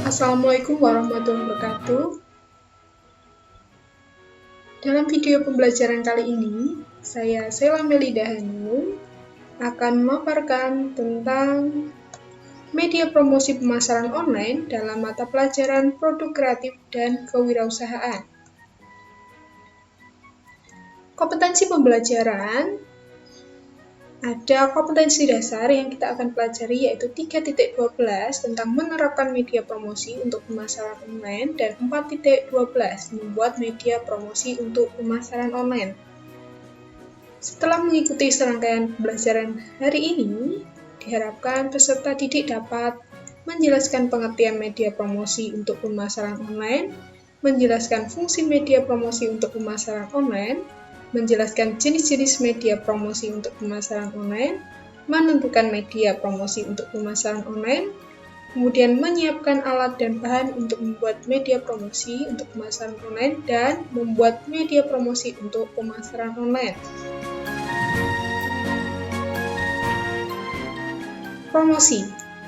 Assalamualaikum warahmatullahi wabarakatuh. Dalam video pembelajaran kali ini, saya Sheila Melida Hanum akan memaparkan tentang media promosi pemasaran online dalam mata pelajaran produk kreatif dan kewirausahaan. Kompetensi pembelajaran, ada kompetensi dasar yang kita akan pelajari yaitu 3.12 tentang menerapkan media promosi untuk pemasaran online dan 4.12 membuat media promosi untuk pemasaran online. Setelah mengikuti serangkaian pembelajaran hari ini, diharapkan peserta didik dapat menjelaskan pengertian media promosi untuk pemasaran online, menjelaskan fungsi media promosi untuk pemasaran online, menjelaskan jenis-jenis media promosi untuk pemasaran online, menentukan media promosi untuk pemasaran online, kemudian menyiapkan alat dan bahan untuk membuat media promosi untuk pemasaran online, dan membuat media promosi untuk pemasaran online.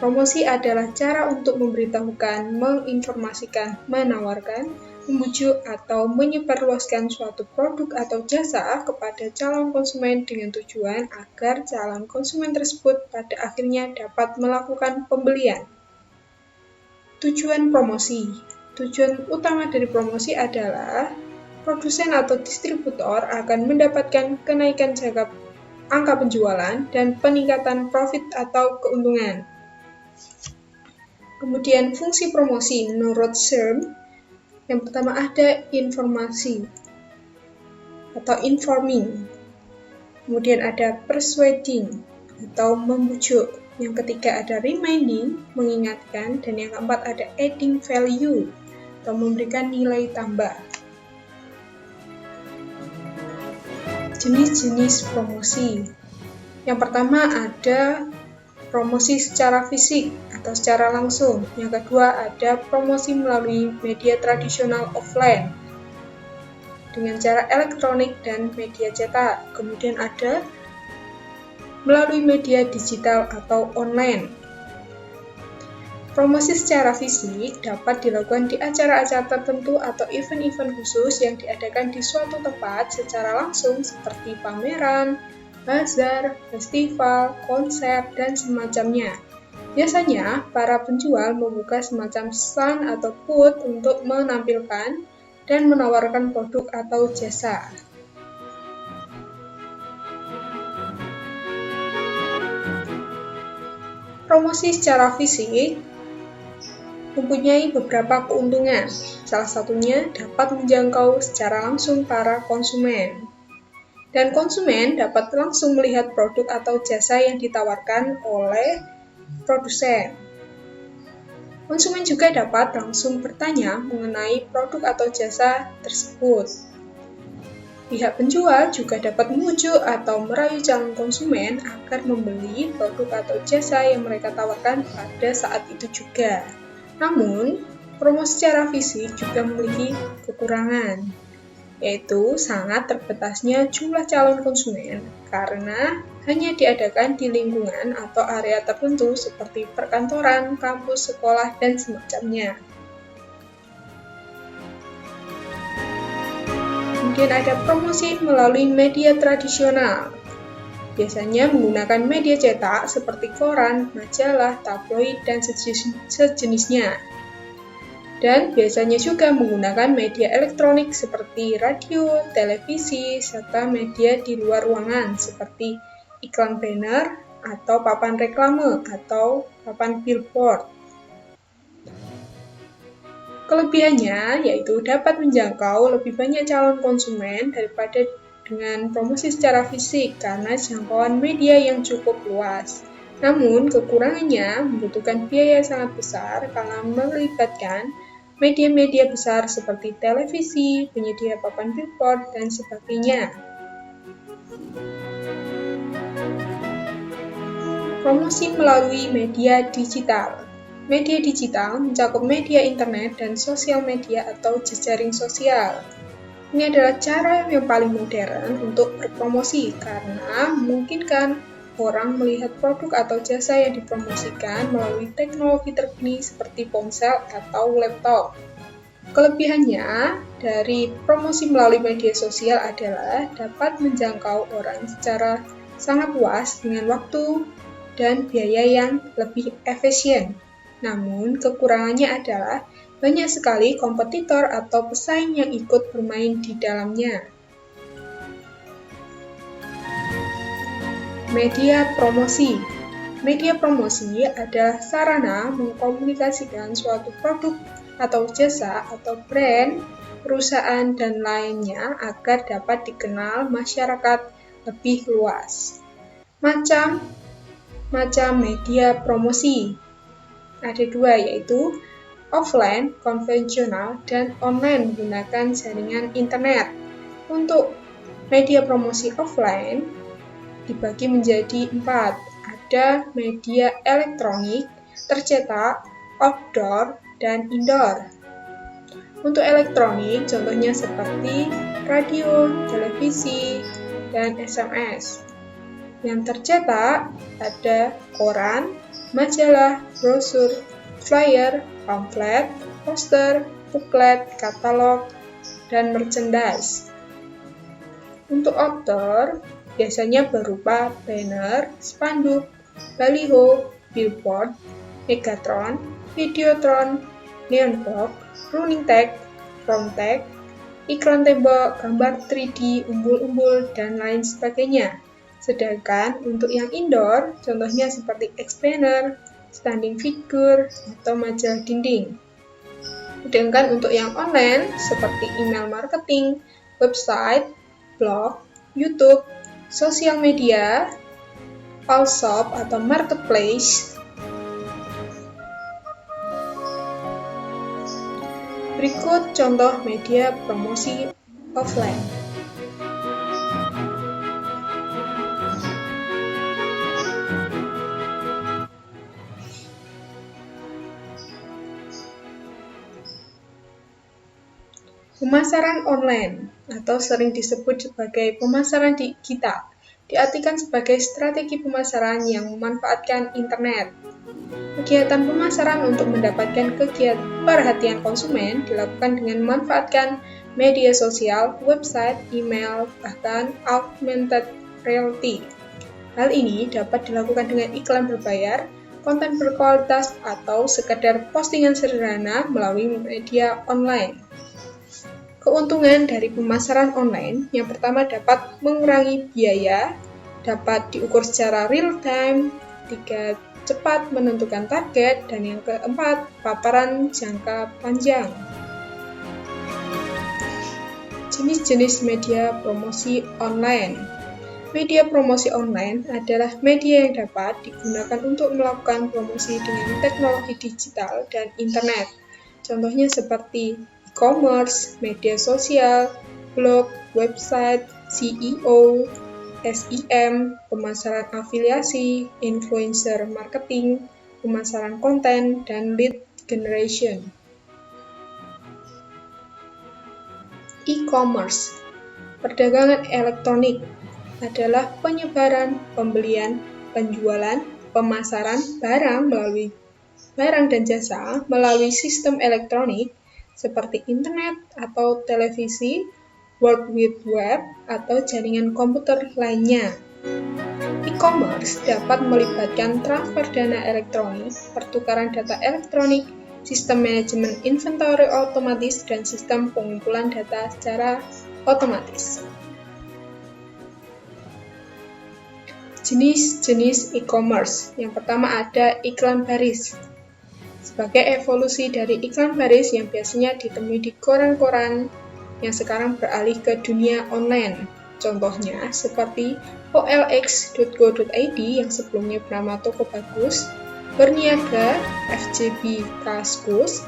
Promosi adalah cara untuk memberitahukan, menginformasikan, menawarkan, membujuk atau menyebarluaskan suatu produk atau jasa kepada calon konsumen dengan tujuan agar calon konsumen tersebut pada akhirnya dapat melakukan pembelian. Tujuan promosi. Tujuan utama dari promosi adalah produsen atau distributor akan mendapatkan kenaikan angka penjualan dan peningkatan profit atau keuntungan. Kemudian fungsi promosi menurut SERM. Yang pertama ada informasi atau informing. Kemudian ada persuading atau membujuk. Yang ketiga ada reminding, mengingatkan. Dan yang keempat ada adding value atau memberikan nilai tambah. Jenis-jenis promosi. Yang pertama ada promosi secara fisik atau secara langsung. Yang kedua ada promosi melalui media tradisional offline dengan cara elektronik dan media cetak. Kemudian ada melalui media digital atau online. Promosi secara fisik dapat dilakukan di acara-acara tertentu atau event-event khusus yang diadakan di suatu tempat secara langsung seperti pameran, bazar, festival, konser, dan semacamnya. Biasanya, para penjual membuka semacam stand atau booth untuk menampilkan dan menawarkan produk atau jasa. Promosi secara fisik mempunyai beberapa keuntungan. Salah satunya dapat menjangkau secara langsung para konsumen. Dan konsumen dapat langsung melihat produk atau jasa yang ditawarkan oleh produsen. Konsumen juga dapat langsung bertanya mengenai produk atau jasa tersebut. Pihak penjual juga dapat membujuk atau merayu calon konsumen agar membeli produk atau jasa yang mereka tawarkan pada saat itu juga. Namun, promosi secara fisik juga memiliki kekurangan, yaitu sangat terbatasnya jumlah calon konsumen karena hanya diadakan di lingkungan atau area tertentu seperti perkantoran, kampus, sekolah, dan semacamnya. Kemudian ada promosi melalui media tradisional. Biasanya menggunakan media cetak seperti koran, majalah, tabloid, dan sejenisnya. Dan biasanya juga menggunakan media elektronik seperti radio, televisi, serta media di luar ruangan seperti iklan banner atau papan reklame atau papan billboard. Kelebihannya yaitu dapat menjangkau lebih banyak calon konsumen daripada dengan promosi secara fisik karena jangkauan media yang cukup luas. Namun kekurangannya membutuhkan biaya sangat besar karena melibatkan media-media besar seperti televisi, penyedia papan billboard, dan sebagainya. Promosi melalui media digital. Media digital mencakup media internet dan sosial media atau jejaring sosial. Ini adalah cara yang paling modern untuk berpromosi karena memungkinkan orang melihat produk atau jasa yang dipromosikan melalui teknologi terkini seperti ponsel atau laptop. Kelebihannya dari promosi melalui media sosial adalah dapat menjangkau orang secara sangat luas dengan waktu dan biaya yang lebih efisien. Namun, kekurangannya adalah banyak sekali kompetitor atau pesaing yang ikut bermain di dalamnya. Media promosi. Media promosi adalah sarana mengkomunikasikan suatu produk atau jasa atau brand, perusahaan, dan lainnya agar dapat dikenal masyarakat lebih luas. Macam media promosi. Ada dua, yaitu offline, konvensional, dan online menggunakan jaringan internet. Untuk media promosi offline, dibagi menjadi 4. Ada media elektronik, tercetak, outdoor, dan indoor. Untuk elektronik, contohnya seperti radio, televisi, dan SMS. Yang tercetak ada koran, majalah, brosur, flyer, pamflet, poster, booklet, katalog, dan merchandise. Untuk outdoor, biasanya berupa banner, spanduk, baliho, billboard, megatron, videotron, neon box, running tag, round tag, iklan tembok, gambar 3D, umbul-umbul, dan lain sebagainya. Sedangkan untuk yang indoor, contohnya seperti X-banner, standing figure, atau majalah dinding. Sedangkan untuk yang online, seperti email marketing, website, blog, YouTube, sosial media, all shop atau marketplace. Berikut contoh media promosi offline. Pemasaran online, atau sering disebut sebagai pemasaran digital, diartikan sebagai strategi pemasaran yang memanfaatkan internet. Kegiatan pemasaran untuk mendapatkan perhatian konsumen dilakukan dengan memanfaatkan media sosial, website, email, bahkan augmented reality. Hal ini dapat dilakukan dengan iklan berbayar, konten berkualitas, atau sekedar postingan sederhana melalui media online. Keuntungan dari pemasaran online, yang pertama dapat mengurangi biaya, dapat diukur secara real-time, 3. Cepat menentukan target, dan yang keempat, paparan jangka panjang. Jenis-jenis media promosi online. Media promosi online adalah media yang dapat digunakan untuk melakukan promosi dengan teknologi digital dan internet. Contohnya seperti e-commerce, media sosial, blog, website, SEO, SEM, pemasaran afiliasi, influencer marketing, pemasaran konten, dan lead generation. E-commerce, perdagangan elektronik, adalah penyebaran, pembelian, penjualan, pemasaran barang dan jasa melalui sistem elektronik seperti internet atau televisi, World Wide Web, atau jaringan komputer lainnya. E-commerce dapat melibatkan transfer dana elektronik, pertukaran data elektronik, sistem manajemen inventory otomatis, dan sistem pengumpulan data secara otomatis. Jenis-jenis e-commerce. Yang pertama ada iklan baris. Sebagai evolusi dari iklan baris yang biasanya ditemui di koran-koran yang sekarang beralih ke dunia online. Contohnya seperti olx.co.id yang sebelumnya bernama Toko Bagus, Berniaga, FJB Kaskus.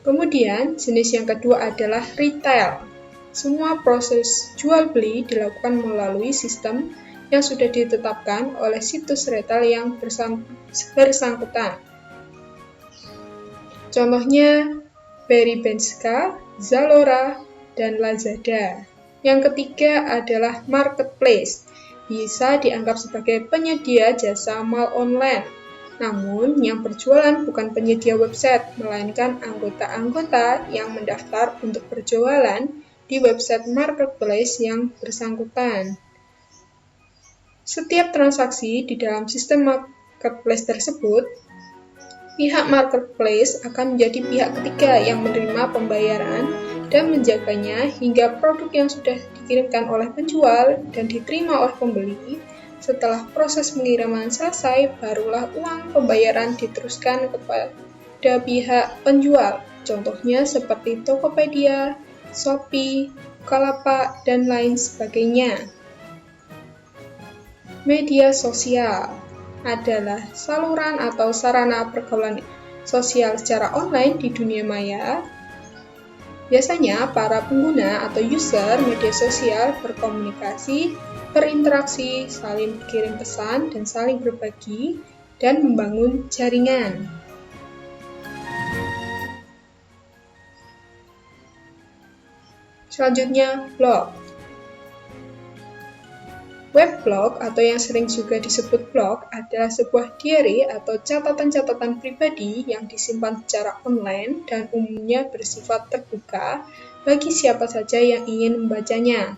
Kemudian jenis yang kedua adalah retail. Semua proses jual-beli dilakukan melalui sistem yang sudah ditetapkan oleh situs retail yang bersangkutan. Contohnya Berrybenska, Zalora, dan Lazada. Yang ketiga adalah marketplace. Bisa dianggap sebagai penyedia jasa mal online. Namun, yang berjualan bukan penyedia website, melainkan anggota-anggota yang mendaftar untuk berjualan di website marketplace yang bersangkutan. Setiap transaksi di dalam sistem marketplace tersebut, pihak marketplace akan menjadi pihak ketiga yang menerima pembayaran dan menjaganya hingga produk yang sudah dikirimkan oleh penjual dan diterima oleh pembeli. Setelah proses pengiriman selesai, barulah uang pembayaran diteruskan kepada pihak penjual. Contohnya seperti Tokopedia, Shopee, Bukalapak, dan lain sebagainya. Media sosial adalah saluran atau sarana pergaulan sosial secara online di dunia maya. Biasanya, para pengguna atau user media sosial berkomunikasi, berinteraksi, saling berkirim pesan, dan saling berbagi, dan membangun jaringan. Selanjutnya, blog. Webblog atau yang sering juga disebut blog adalah sebuah diary atau catatan-catatan pribadi yang disimpan secara online dan umumnya bersifat terbuka bagi siapa saja yang ingin membacanya.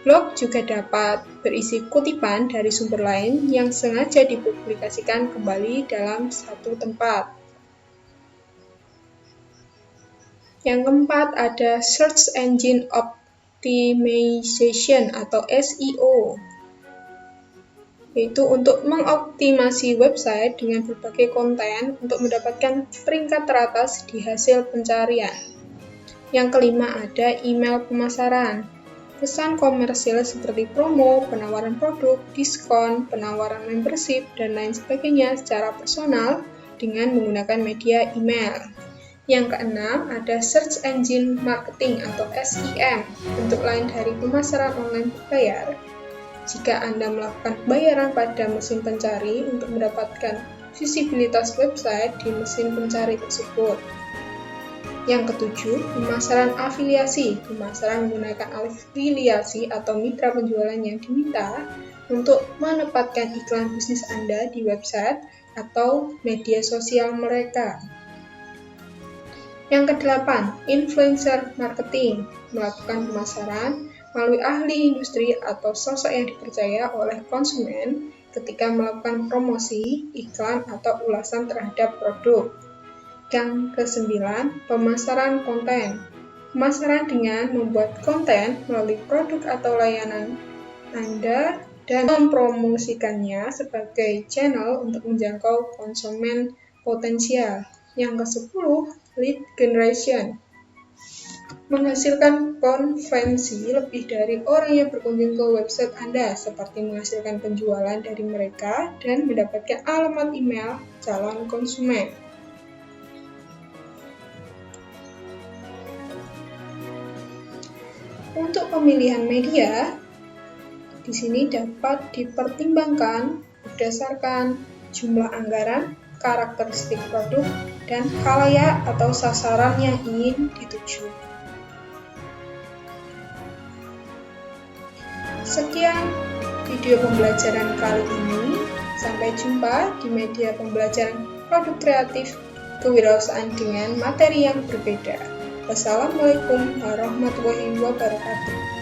Blog juga dapat berisi kutipan dari sumber lain yang sengaja dipublikasikan kembali dalam satu tempat. Yang keempat ada Search Engine Optimization atau SEO, yaitu untuk mengoptimasi website dengan berbagai konten untuk mendapatkan peringkat teratas di hasil pencarian. Yang kelima ada email pemasaran. Pesan komersil seperti promo, penawaran produk, diskon, penawaran membership, dan lain sebagainya secara personal dengan menggunakan media email. Yang keenam ada Search Engine Marketing atau SEM, bentuk lain dari pemasaran online berbayar. Jika Anda melakukan pembayaran pada mesin pencari untuk mendapatkan visibilitas website di mesin pencari tersebut. Yang ketujuh, pemasaran afiliasi. Pemasaran menggunakan afiliasi atau mitra penjualan yang diminta untuk menempatkan iklan bisnis Anda di website atau media sosial mereka. Yang kedelapan, influencer marketing. Melakukan pemasaran melalui ahli industri atau sosok yang dipercaya oleh konsumen ketika melakukan promosi, iklan, atau ulasan terhadap produk. Yang kesembilan, pemasaran konten. Pemasaran dengan membuat konten melalui produk atau layanan Anda dan mempromosikannya sebagai channel untuk menjangkau konsumen potensial. Yang ke-10, lead generation. Menghasilkan konvensi lebih dari orang yang berkunjung ke website Anda, seperti menghasilkan penjualan dari mereka dan mendapatkan alamat email calon konsumen. Untuk pemilihan media, di sini dapat dipertimbangkan berdasarkan jumlah anggaran, karakteristik produk, dan khalayak atau sasaran yang ingin dituju. Sekian video pembelajaran kali ini. Sampai jumpa di media pembelajaran produk kreatif kewirausahaan dengan materi yang berbeda. Wassalamualaikum warahmatullahi wabarakatuh.